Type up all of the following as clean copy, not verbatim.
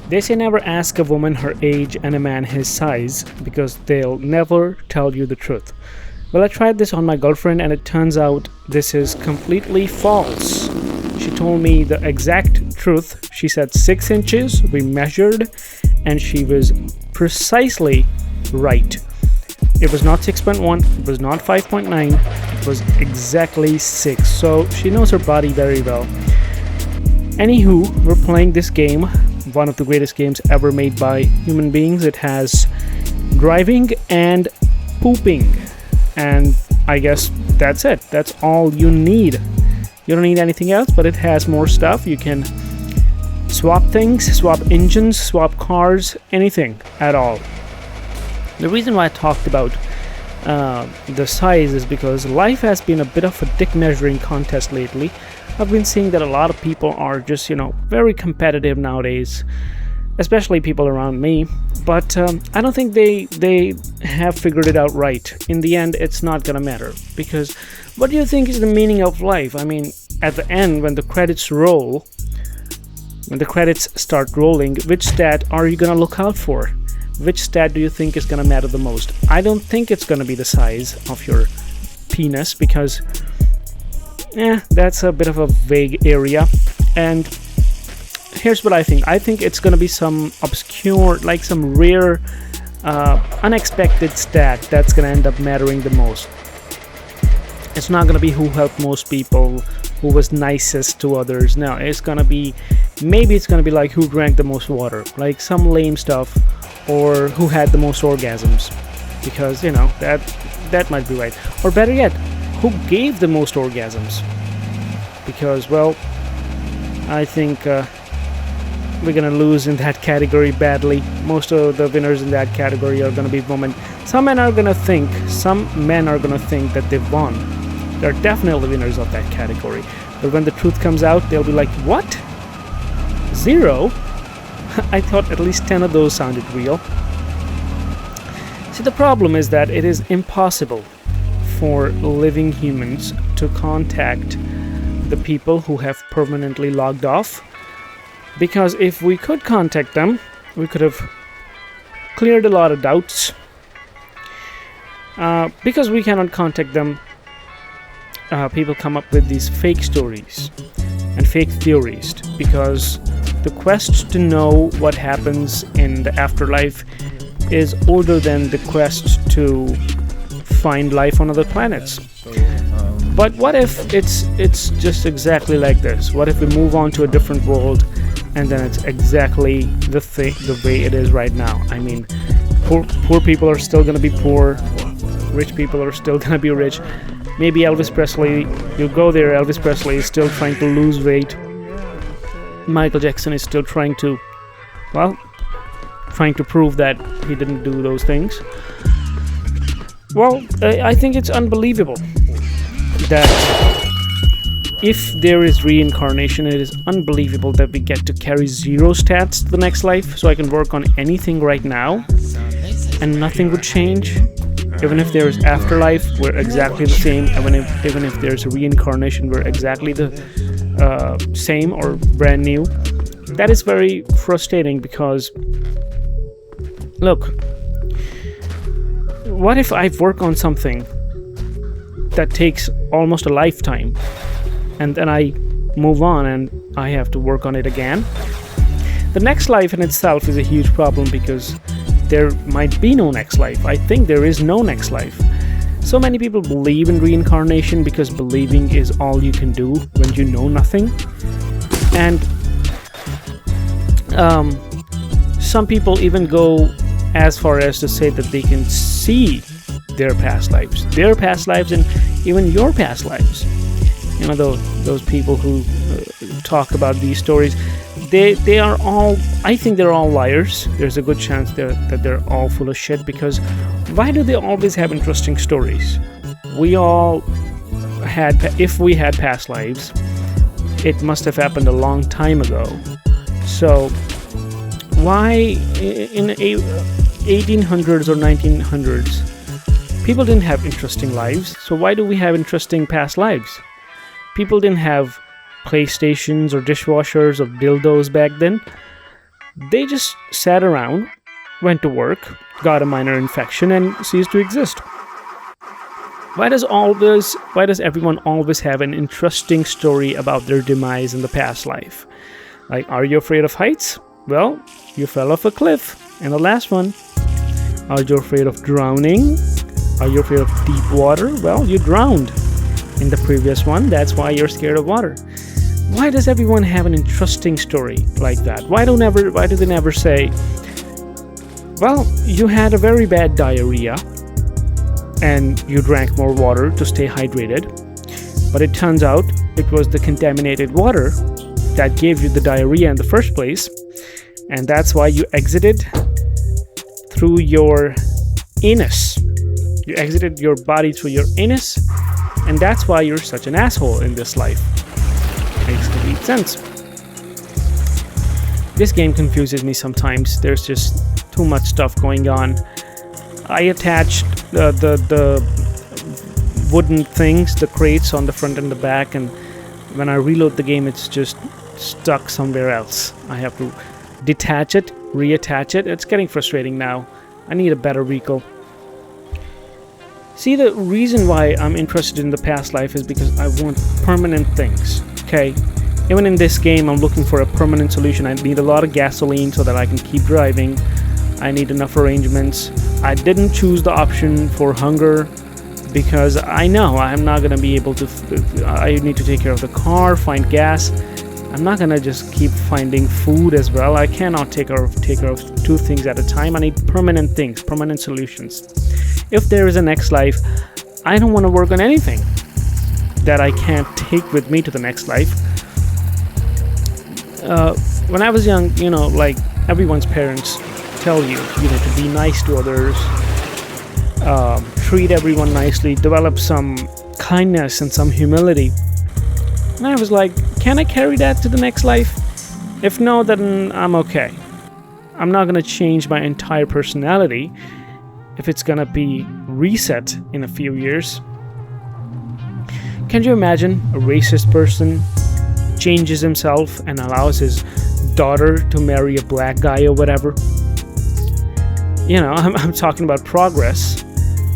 They say never ask a woman her age and a man his size because they'll never tell you the truth. Well, I tried this on my girlfriend and it turns out this is completely false. She told me the exact truth. She said 6 inches, we measured, and she was precisely right. It was not 6.1, it was not 5.9, it was exactly 6. So she knows her body very well. Anywho, we're playing this game, one of the greatest games ever made by human beings. It has driving and pooping. And I guess that's it. That's all you need. You don't need anything else, but it has more stuff. You can swap things, swap engines, swap cars, anything at all. The reason why I talked about the size is because life has been a bit of a dick measuring contest lately. I've been seeing that a lot of people are just, very competitive nowadays, especially people around me. But I don't think they have figured it out right. In the end, it's not gonna matter, because what do you think is the meaning of life? I mean, at the end, when the credits roll, when the credits start rolling, which stat are you gonna look out for? Which stat do you think is gonna matter the most? I don't think it's gonna be the size of your penis, because that's a bit of a vague area. And here's what I think. I think it's gonna be some obscure, like some rare, unexpected stat that's gonna end up mattering the most. It's not gonna be who helped most people, who was nicest to others. No, it's gonna be, maybe it's gonna be like who drank the most water, like some lame stuff, or who had the most orgasms, because that might be right. Or better yet, who gave the most orgasms, because, well, I think we're gonna lose in that category badly. Most of the winners in that category are gonna be women. Some men are gonna think that they've won. They're definitely winners of that category. But when the truth comes out, they'll be like, what? 0? I thought at least 10 of those sounded real. See, the problem is that it is impossible for living humans to contact the people who have permanently logged off, because if we could contact them, we could have cleared a lot of doubts. Because we cannot contact them, people come up with these fake stories and fake theories, because the quest to know what happens in the afterlife is older than the quest to find life on other planets. But what if it's just exactly like this? What if we move on to a different world and then it's exactly the way it is right now? I mean, poor people are still gonna be poor, rich people are still gonna be rich. Maybe Elvis Presley, you go there, Elvis Presley is still trying to lose weight. Michael Jackson is still trying to prove that he didn't do those things. Well, I think it's unbelievable that if there is reincarnation, it is unbelievable that we get to carry 0 stats to the next life, so I can work on anything right now and nothing would change. Even if there is afterlife, we're exactly the same. Even if there's a reincarnation, we're exactly the same or brand new. That is very frustrating, because look, what if I work on something that takes almost a lifetime and then I move on and I have to work on it again? The next life in itself is a huge problem, because there might be no next life. I think there is no next life. So many people believe in reincarnation because believing is all you can do when you know nothing. And some people even go as far as to say that they can see their past lives and even your past lives. Those people who talk about these stories, they are all, I think they're all liars. There's a good chance that they're all full of shit, because why do they always have interesting stories? If we had past lives, it must have happened a long time ago. So why in 1800s or 1900s, people didn't have interesting lives, so why do we have interesting past lives? People didn't have PlayStations or dishwashers or dildos back then. They just sat around, went to work, got a minor infection, and ceased to exist. Why does everyone always have an interesting story about their demise in the past life? Like, are you afraid of heights? Well, you fell off a cliff in the last one. Are you afraid of drowning? Are you afraid of deep water? Well, you drowned in the previous one. That's why you're scared of water. Why does everyone have an interesting story like that? Why do they never say, well, you had a very bad diarrhea and you drank more water to stay hydrated, but it turns out it was the contaminated water that gave you the diarrhea in the first place, and that's why you exited through your anus. You exited your body through your anus, and that's why you're such an asshole in this life. Makes complete sense. This game confuses me sometimes. There's just too much stuff going on. I attached the wooden things, the crates on the front and the back, and when I reload the game, it's just stuck somewhere else. I have to detach it, reattach it. It's getting frustrating now. I need a better vehicle. See, the reason why I'm interested in the past life is because I want permanent things, okay? Even in this game, I'm looking for a permanent solution. I need a lot of gasoline so that I can keep driving. I need enough arrangements. I didn't choose the option for hunger because I know I'm not going to be able to... I need to take care of the car, find gas. I'm not going to just keep finding food as well. I cannot take care of two things at a time. I need permanent things, permanent solutions. If there is a next life, I don't want to work on anything that I can't take with me to the next life. When I was young, like everyone's parents tell you, to be nice to others, treat everyone nicely, develop some kindness and some humility. And I was like, can I carry that to the next life? If no, then I'm okay. I'm not going to change my entire personality if it's going to be reset in a few years. Can you imagine a racist person changes himself and allows his daughter to marry a black guy or whatever? I'm talking about progress.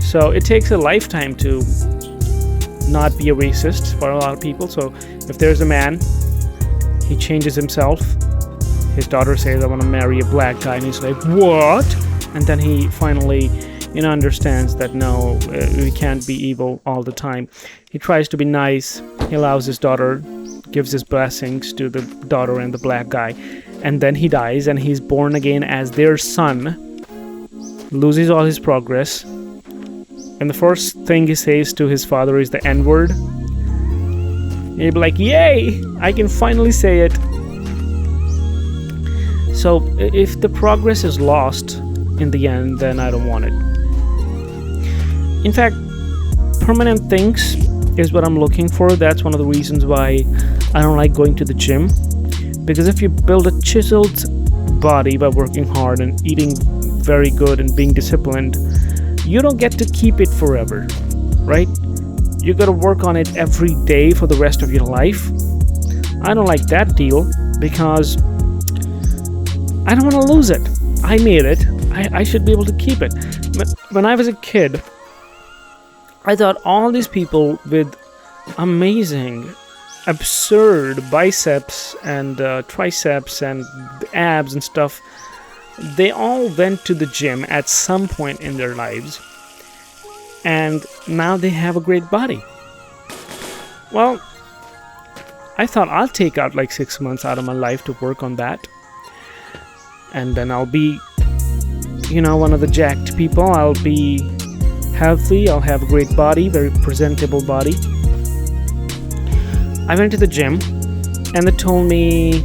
So it takes a lifetime to not be a racist for a lot of people. So if there's a man, he changes himself, his daughter says, I want to marry a black guy, and he's like, what? And then he finally understands that no, we can't be evil all the time. He tries to be nice. He allows his daughter, gives his blessings to the daughter and the black guy, and then he dies and he's born again as their son, loses all his progress, and the first thing he says to his father is the N-word. He'll be like, yay, I can finally say it. So if the progress is lost in the end, then I don't want it. In fact, permanent things is what I'm looking for. That's one of the reasons why I don't like going to the gym. Because if you build a chiseled body by working hard and eating very good and being disciplined, you don't get to keep it forever, right? You gotta work on it every day for the rest of your life. I don't like that deal because I don't want to lose it. I made it. I should be able to keep it. But when I was a kid, I thought all these people with amazing, absurd biceps and triceps and abs and stuff, they all went to the gym at some point in their lives, and now they have a great body. Well, I thought I'll take out like 6 months out of my life to work on that, and then I'll be, one of the jacked people. I'll be healthy, I'll have a great body, very presentable body. I went to the gym, and they told me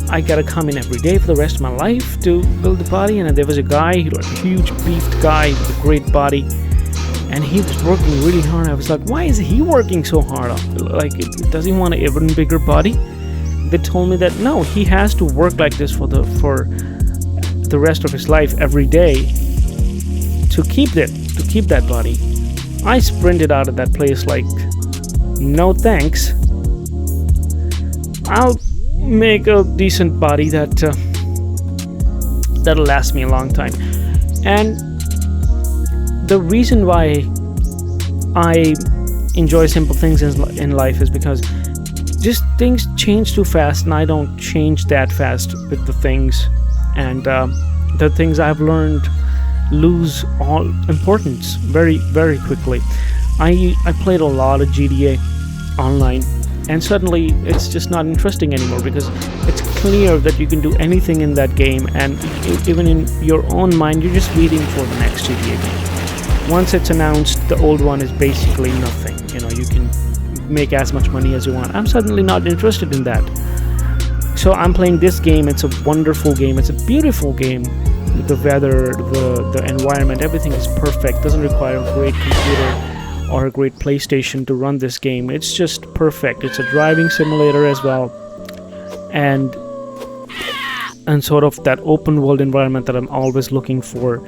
I gotta come in every day for the rest of my life to build the body. And there was a guy, he was a huge beefed guy with a great body, and he was working really hard. I was like, why is he working so hard? Like, does he want an even bigger body? They told me that no, he has to work like this for the rest of his life every day to keep that body. I sprinted out of that place like, no thanks. I'll make a decent body that that'll last me a long time. And the reason why I enjoy simple things in life is because just things change too fast, and I don't change that fast with the things, and the things I've learned lose all importance very, very quickly. I played a lot of GTA online, and suddenly it's just not interesting anymore, because it's clear that you can do anything in that game, and even in your own mind you're just waiting for the next GTA game. Once it's announced, the old one is basically nothing. You know, you can make as much money as you want. I'm suddenly not interested in that. So I'm playing this game. It's a wonderful game. It's a beautiful game. The weather, the environment, everything is perfect. Doesn't require a great computer or a great PlayStation to run this game. It's just perfect. It's a driving simulator as well, and sort of that open world environment that I'm always looking for.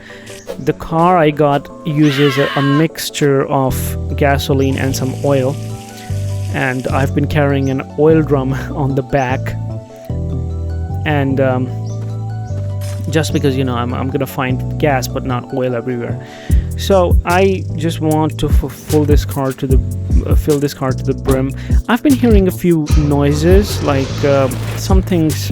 The car I got uses a mixture of gasoline and some oil, and I've been carrying an oil drum on the back, and just because, you know, I'm gonna find gas but not oil everywhere. So I just want to fill this car to the brim. I've been hearing a few noises, like some things.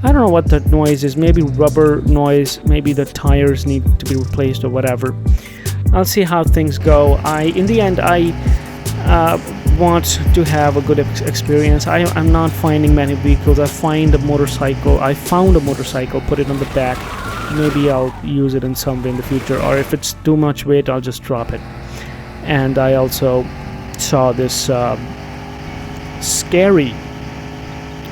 I don't know what that noise is. Maybe rubber noise. Maybe the tires need to be replaced or whatever. I'll see how things go. In the end, I want to have a good experience. I'm not finding many vehicles. I found a motorcycle, put it on the back. Maybe I'll use it in some way in the future, or if it's too much weight, I'll just drop it. And I also saw this scary,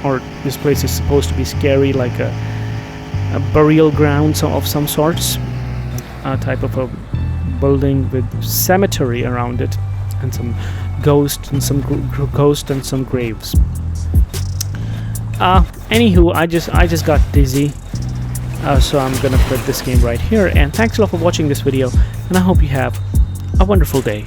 or this place is supposed to be scary, like a burial ground of some sorts, a type of a building with cemetery around it, and some ghosts and some graves. Anywho, I just got dizzy, so I'm gonna quit this game right here. And thanks a lot for watching this video, and I hope you have a wonderful day.